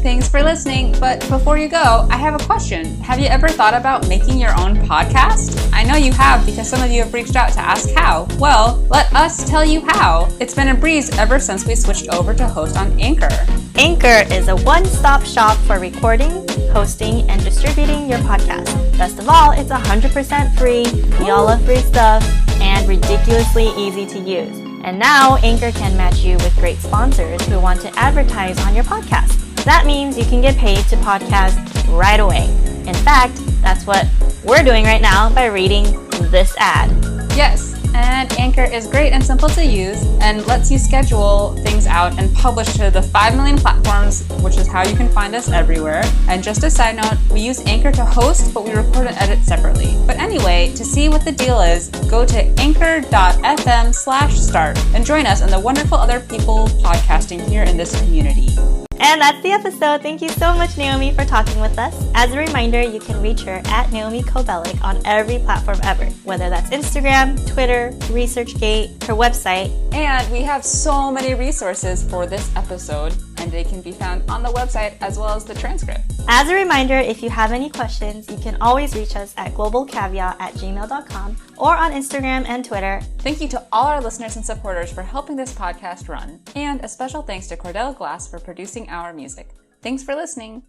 Thanks for listening, but before you go, I have a question. Have you ever thought about making your own podcast? I know you have, because some of you have reached out to ask how. Well, let us tell you how. It's been a breeze ever since we switched over to host on Anchor. Anchor is a one-stop shop for recording, hosting, and distributing your podcast. Best of all, it's 100% free, we all love free stuff, and ridiculously easy to use. And now, Anchor can match you with great sponsors who want to advertise on your podcast. That means you can get paid to podcast right away. In fact, that's what we're doing right now by reading this ad. Yes, and Anchor is great and simple to use and lets you schedule things out and publish to the 5 million platforms, which is how you can find us everywhere. And just a side note, we use Anchor to host, but we record and edit separately. But anyway, to see what the deal is, go to anchor.fm/start and join us and the wonderful other people podcasting here in this community. And that's the episode. Thank you so much, Naomi, for talking with us. As a reminder, you can reach her at Naomi Koh Belic on every platform ever, whether that's Instagram, Twitter, ResearchGate, her website. And we have so many resources for this episode, and they can be found on the website as well as the transcript. As a reminder, if you have any questions, you can always reach us at globalcaveat@gmail.com or on Instagram and Twitter. Thank you to all our listeners and supporters for helping this podcast run. And a special thanks to Cordell Glass for producing our music. Thanks for listening.